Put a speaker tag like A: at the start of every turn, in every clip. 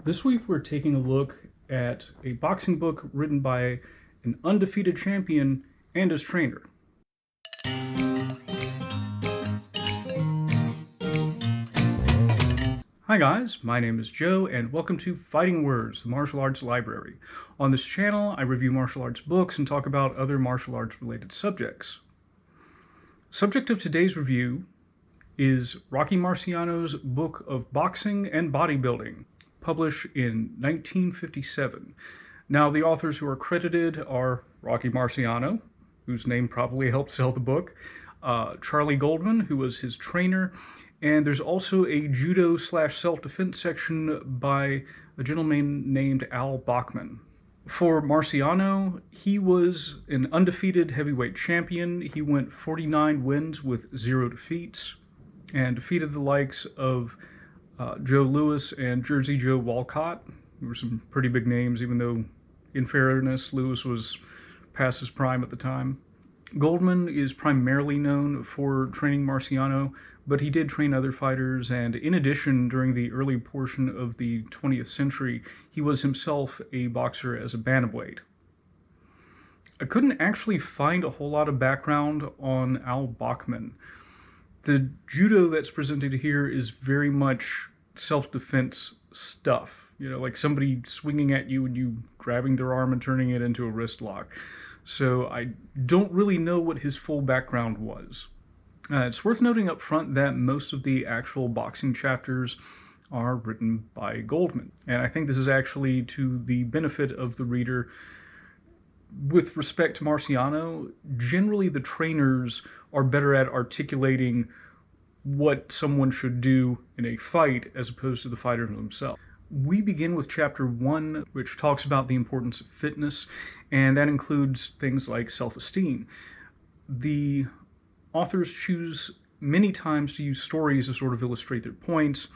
A: This week we're taking a look at a boxing book written by an undefeated champion and his trainer. Hi guys, my name is Joe and welcome to Fighting Words, the martial arts library. On this channel I review martial arts books and talk about other martial arts related subjects. Subject of today's review is Rocky Marciano's book of boxing and bodybuilding, published in 1957. Now, the authors who are credited are Rocky Marciano, whose name probably helped sell the book, Charlie Goldman, who was his trainer, and there's also a judo/self-defense section by a gentleman named Bachman. For Marciano, he was an undefeated heavyweight champion. He went 49 wins with 0 defeats and defeated the likes of Joe Louis and Jersey Joe Walcott. There were some pretty big names, even though, in fairness, Louis was past his prime at the time. Goldman is primarily known for training Marciano, but he did train other fighters, and in addition, during the early portion of the 20th century, he was himself a boxer as a bantamweight. I couldn't actually find a whole lot of background on Bachman. The judo that's presented here is very much self-defense stuff. You know, like somebody swinging at you and you grabbing their arm and turning it into a wrist lock. So I don't really know what his full background was. It's worth noting up front that most of the actual boxing chapters are written by Goldman. And I think this is actually to the benefit of the reader. With respect to Marciano, generally the trainers are better at articulating what someone should do in a fight as opposed to the fighter themselves. We begin with chapter 1, which talks about the importance of fitness, and that includes things like self-esteem. The authors choose many times to use stories to sort of illustrate their points,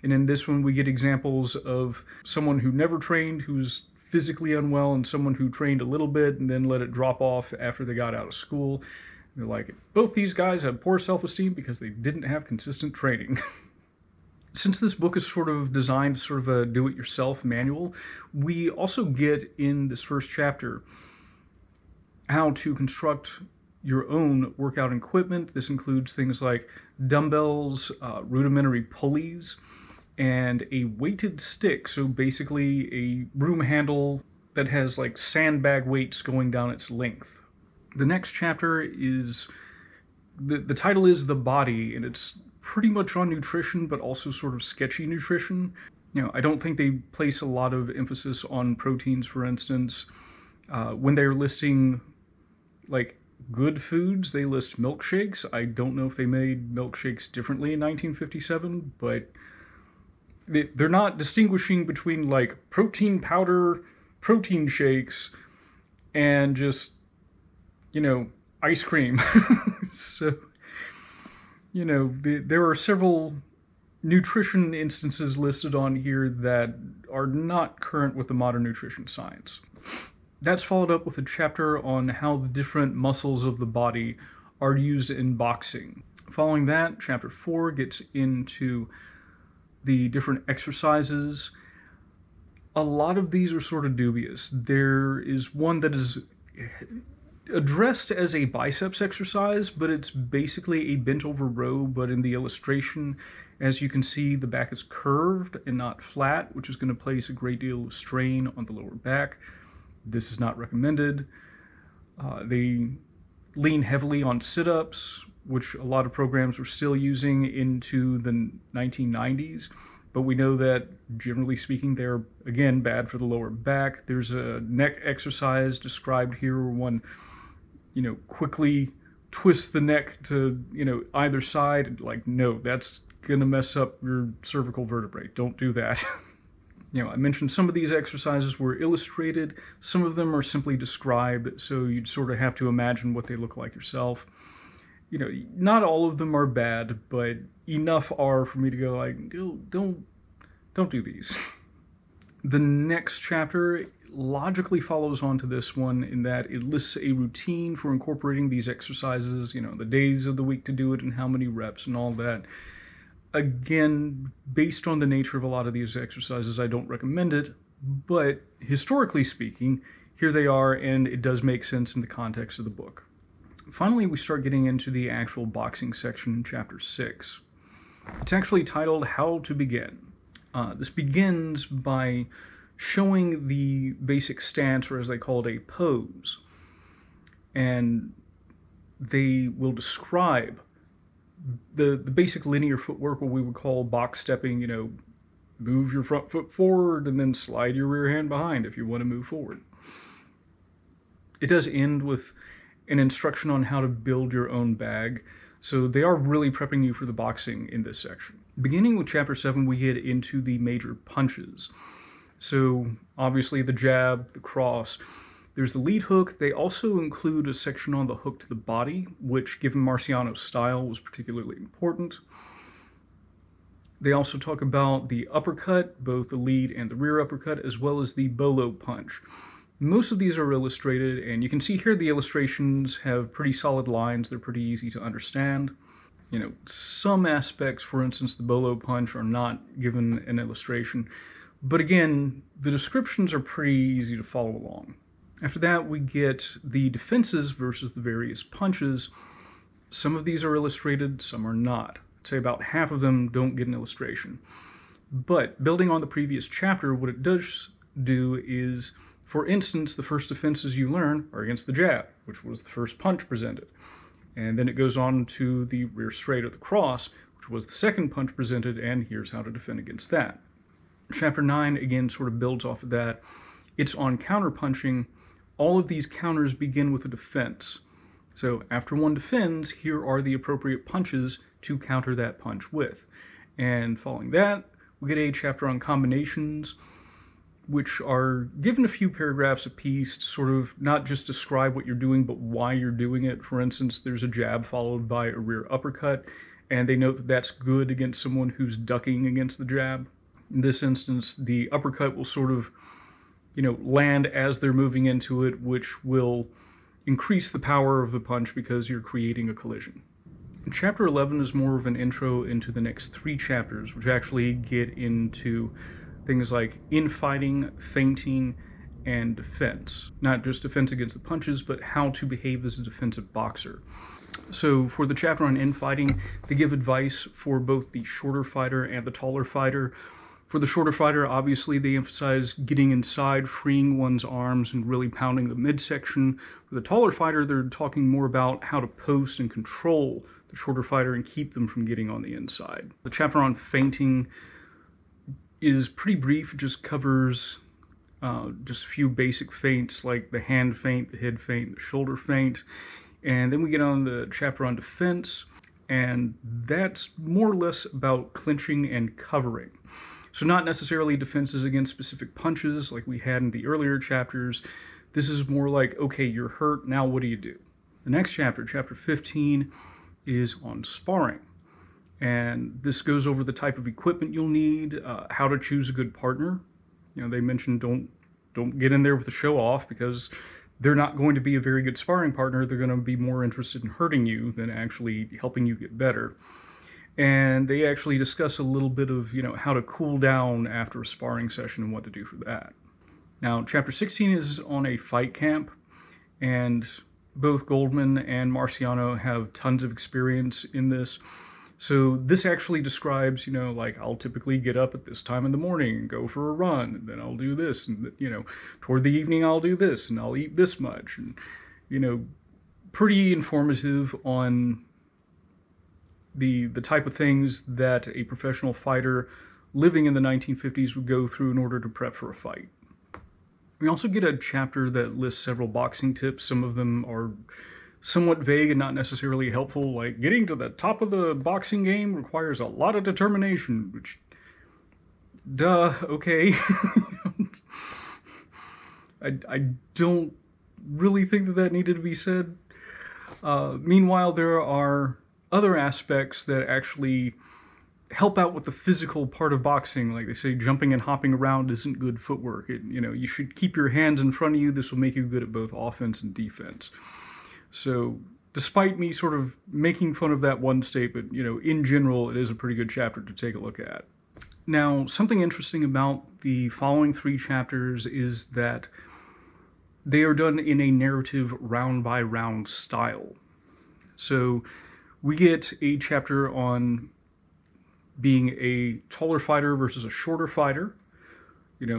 A: and in this one we get examples of someone who never trained, who's physically unwell, and someone who trained a little bit and then let it drop off after they got out of school. They're like, both these guys had poor self-esteem because they didn't have consistent training. Since this book is sort of designed sort of a do-it-yourself manual, we also get in this first chapter how to construct your own workout equipment. This includes things like dumbbells, rudimentary pulleys, and a weighted stick, so basically a broom handle that has like sandbag weights going down its length. The next chapter is, the title is The Body, and it's pretty much on nutrition, but also sort of sketchy nutrition. You know, I don't think they place a lot of emphasis on proteins, for instance. When they're listing like good foods, they list milkshakes. I don't know if they made milkshakes differently in 1957, but they're not distinguishing between like protein powder, protein shakes, and just, you know, ice cream. So, you know, there are several nutrition instances listed on here that are not current with the modern nutrition science. That's followed up with a chapter on how the different muscles of the body are used in boxing. Following that, chapter 4 gets into the different exercises. A lot of these are sort of dubious. There is one that is addressed as a biceps exercise, but it's basically a bent over row, but in the illustration, as you can see, the back is curved and not flat, which is going to place a great deal of strain on the lower back. This is not recommended. They lean heavily on sit-ups, which a lot of programs were still using into the 1990s, but we know that, generally speaking, they're, again, bad for the lower back. There's a neck exercise described here where one, you know, quickly twists the neck to, you know, either side. Like, no, that's going to mess up your cervical vertebrae. Don't do that. You know, I mentioned some of these exercises were illustrated. Some of them are simply described, so you'd sort of have to imagine what they look like yourself. You know, not all of them are bad, but enough are for me to go like, don't do these. The next chapter logically follows on to this one in that it lists a routine for incorporating these exercises, you know, the days of the week to do it and how many reps and all that. Again, based on the nature of a lot of these exercises, I don't recommend it, but historically speaking, here they are, and it does make sense in the context of the book. Finally, we start getting into the actual boxing section in Chapter 6. It's actually titled How to Begin. This begins by showing the basic stance, or as they call it, a pose. And they will describe the basic linear footwork, what we would call box stepping, move your front foot forward and then slide your rear hand behind if you want to move forward. It does end with an instruction on how to build your own bag, so they are really prepping you for the boxing in this section. Beginning with Chapter 7, we get into the major punches. So obviously the jab, the cross, there's the lead hook. They also include a section on the hook to the body, which, given Marciano's style, was particularly important. They also talk about the uppercut, both the lead and the rear uppercut, as well as the bolo punch. Most of these are illustrated, and you can see here the illustrations have pretty solid lines. They're pretty easy to understand. Some aspects, for instance, the bolo punch, are not given an illustration. But again, the descriptions are pretty easy to follow along. After that, we get the defenses versus the various punches. Some of these are illustrated, some are not. I'd say about half of them don't get an illustration. But building on the previous chapter, what it does do is, for instance, the first defenses you learn are against the jab, which was the first punch presented. And then it goes on to the rear straight or the cross, which was the second punch presented, and here's how to defend against that. Chapter 9, again, sort of builds off of that. It's on counterpunching. All of these counters begin with a defense. So after one defends, here are the appropriate punches to counter that punch with. And following that, we get a chapter on combinations, which are given a few paragraphs apiece to sort of not just describe what you're doing, but why you're doing it. For instance, there's a jab followed by a rear uppercut, and they note that that's good against someone who's ducking against the jab. In this instance, the uppercut will sort of land as they're moving into it, which will increase the power of the punch because you're creating a collision. Chapter 11 is more of an intro into the next 3 chapters, which actually get into things like infighting, feinting, and defense. Not just defense against the punches, but how to behave as a defensive boxer. So for the chapter on infighting, they give advice for both the shorter fighter and the taller fighter. For the shorter fighter, obviously, they emphasize getting inside, freeing one's arms, and really pounding the midsection. For the taller fighter, they're talking more about how to post and control the shorter fighter and keep them from getting on the inside. The chapter on feinting is pretty brief. It just covers just a few basic feints like the hand feint, the head feint, the shoulder feint. And then we get on the chapter on defense, and that's more or less about clinching and covering. So not necessarily defenses against specific punches like we had in the earlier chapters. This is more like, okay, you're hurt, now what do you do? The next chapter, chapter 15, is on sparring. And this goes over the type of equipment you'll need, how to choose a good partner. They mentioned don't get in there with a show off, because they're not going to be a very good sparring partner. They're going to be more interested in hurting you than actually helping you get better. And they actually discuss a little bit of, how to cool down after a sparring session and what to do for that. Now, chapter 16 is on a fight camp, and both Goldman and Marciano have tons of experience in this. So this actually describes, I'll typically get up at this time in the morning and go for a run, and then I'll do this, and, toward the evening I'll do this, and I'll eat this much, and, pretty informative on the type of things that a professional fighter living in the 1950s would go through in order to prep for a fight. We also get a chapter that lists several boxing tips. Some of them are somewhat vague and not necessarily helpful, like getting to the top of the boxing game requires a lot of determination, which, duh, okay. I don't really think that needed to be said. Meanwhile, there are other aspects that actually help out with the physical part of boxing. Like they say, jumping and hopping around isn't good footwork. You should keep your hands in front of you. This will make you good at both offense and defense. So despite me sort of making fun of that one statement, in general, it is a pretty good chapter to take a look at. Now, something interesting about the following 3 chapters is that they are done in a narrative round-by-round style. So we get a chapter on being a taller fighter versus a shorter fighter.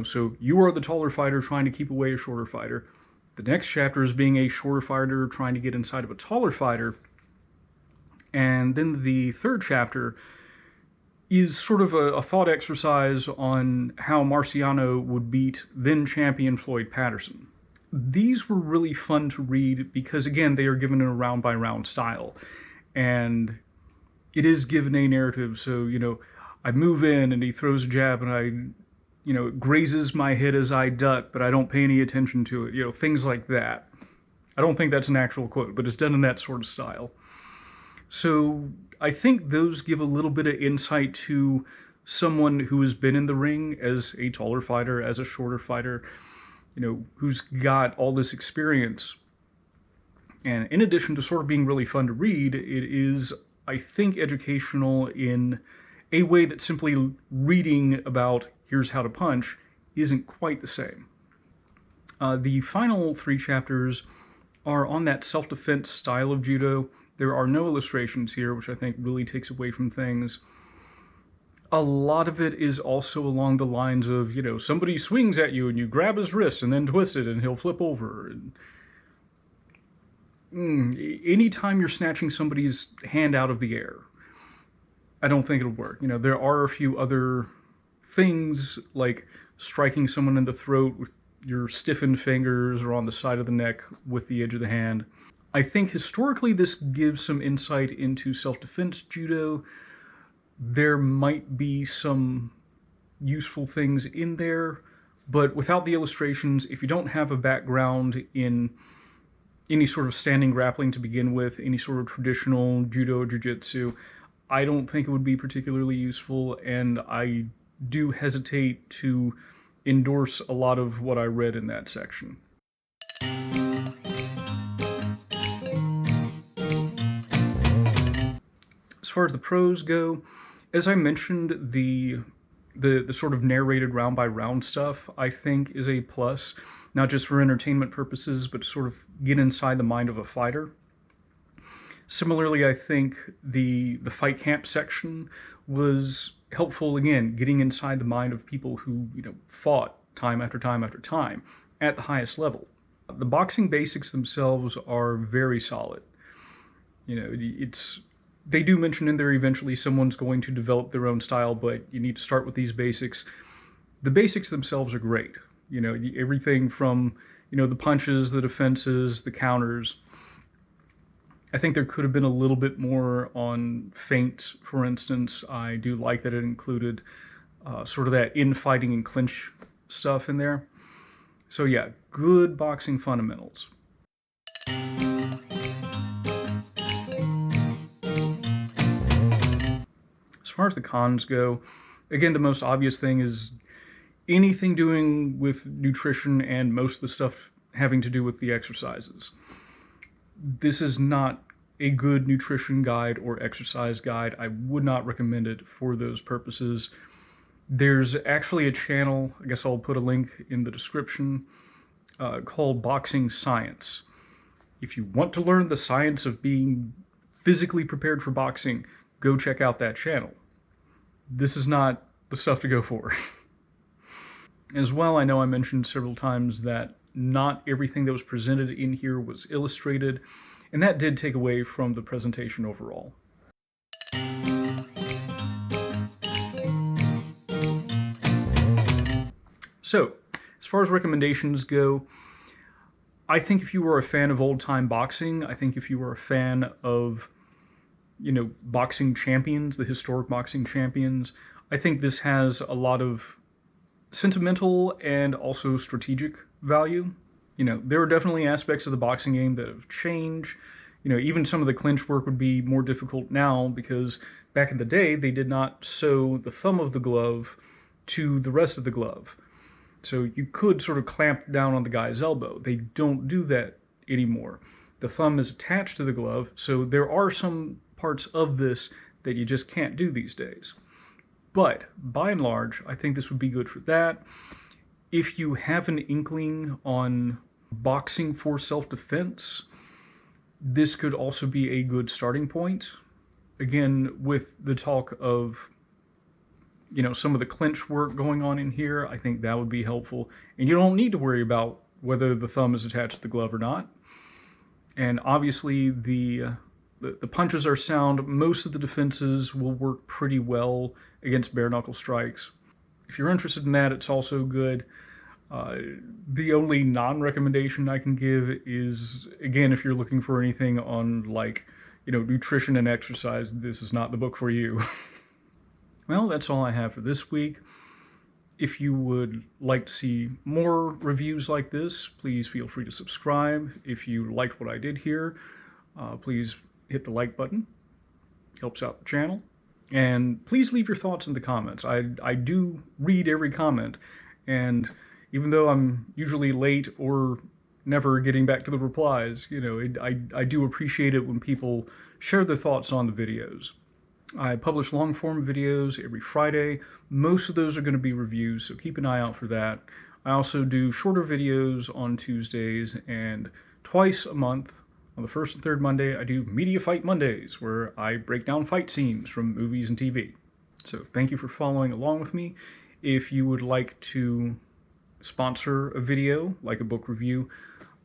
A: So you are the taller fighter trying to keep away a shorter fighter. The next chapter is being a shorter fighter trying to get inside of a taller fighter. And then the 3rd chapter is sort of a thought exercise on how Marciano would beat then champion Floyd Patterson. These were really fun to read because, again, they are given in a round-by-round style. And it is given a narrative. So, I move in and he throws a jab and it grazes my head as I duck, but I don't pay any attention to it. Things like that. I don't think that's an actual quote, but it's done in that sort of style. So I think those give a little bit of insight to someone who has been in the ring as a taller fighter, as a shorter fighter, who's got all this experience. And in addition to sort of being really fun to read, it is, I think, educational in a way that simply reading about here's how to punch isn't quite the same. The final 3 chapters are on that self-defense style of judo. There are no illustrations here, which I think really takes away from things. A lot of it is also along the lines of, somebody swings at you and you grab his wrist and then twist it and he'll flip over. Anytime you're snatching somebody's hand out of the air, I don't think it'll work. There are a few other things like striking someone in the throat with your stiffened fingers or on the side of the neck with the edge of the hand. I think historically this gives some insight into self-defense judo. There might be some useful things in there, but without the illustrations, if you don't have a background in any sort of standing grappling to begin with, any sort of traditional judo or jiu-jitsu, I don't think it would be particularly useful, and I do hesitate to endorse a lot of what I read in that section. As far as the pros go, as I mentioned, the sort of narrated round-by-round stuff, I think, is a plus, not just for entertainment purposes, but to sort of get inside the mind of a fighter. Similarly, I think the fight camp section was helpful, again, getting inside the mind of people who, fought time after time after time at the highest level. The boxing basics themselves are very solid. They do mention in there eventually someone's going to develop their own style, but you need to start with these basics. The basics themselves are great. Everything from, the punches, the defenses, the counters. I think there could have been a little bit more on feints, for instance. I do like that it included sort of that infighting and clinch stuff in there. So yeah, good boxing fundamentals. As far as the cons go, again, the most obvious thing is anything doing with nutrition and most of the stuff having to do with the exercises. This is not a good nutrition guide or exercise guide. I would not recommend it for those purposes. There's actually a channel, I guess I'll put a link in the description, called Boxing Science. If you want to learn the science of being physically prepared for boxing, go check out that channel. This is not the stuff to go for. As well, I know I mentioned several times that not everything that was presented in here was illustrated, and that did take away from the presentation overall. So, as far as recommendations go, I think if you were a fan of old-time boxing, I think if you were a fan of, boxing champions, the historic boxing champions, I think this has a lot of sentimental and also strategic value. There are definitely aspects of the boxing game that have changed. Even some of the clinch work would be more difficult now because back in the day, they did not sew the thumb of the glove to the rest of the glove. So you could sort of clamp down on the guy's elbow. They don't do that anymore. The thumb is attached to the glove, so there are some parts of this that you just can't do these days. But by and large, I think this would be good for that. If you have an inkling on boxing for self-defense, this could also be a good starting point. Again, with the talk of, some of the clinch work going on in here, I think that would be helpful. And you don't need to worry about whether the thumb is attached to the glove or not. And obviously the punches are sound. Most of the defenses will work pretty well against bare knuckle strikes. If you're interested in that, it's also good. The only non-recommendation I can give is, again, if you're looking for anything on nutrition and exercise, this is not the book for you. Well, that's all I have for this week. If you would like to see more reviews like this, please feel free to subscribe. If you liked what I did here, please hit the like button. Helps out the channel. And please leave your thoughts in the comments. I do read every comment, and even though I'm usually late or never getting back to the replies, I do appreciate it when people share their thoughts on the videos. I publish long-form videos every Friday. Most of those are going to be reviews, so keep an eye out for that. I also do shorter videos on Tuesdays, and twice a month, on the first and third Monday, I do Media Fight Mondays, where I break down fight scenes from movies and TV. So thank you for following along with me. If you would like to sponsor a video, like a book review,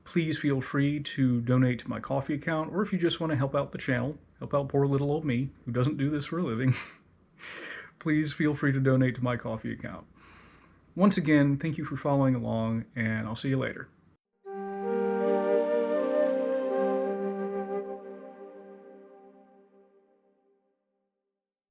A: please feel free to donate to my Ko-fi account, or if you just want to help out the channel, help out poor little old me, who doesn't do this for a living, please feel free to donate to my Ko-fi account. Once again, thank you for following along, and I'll see you later.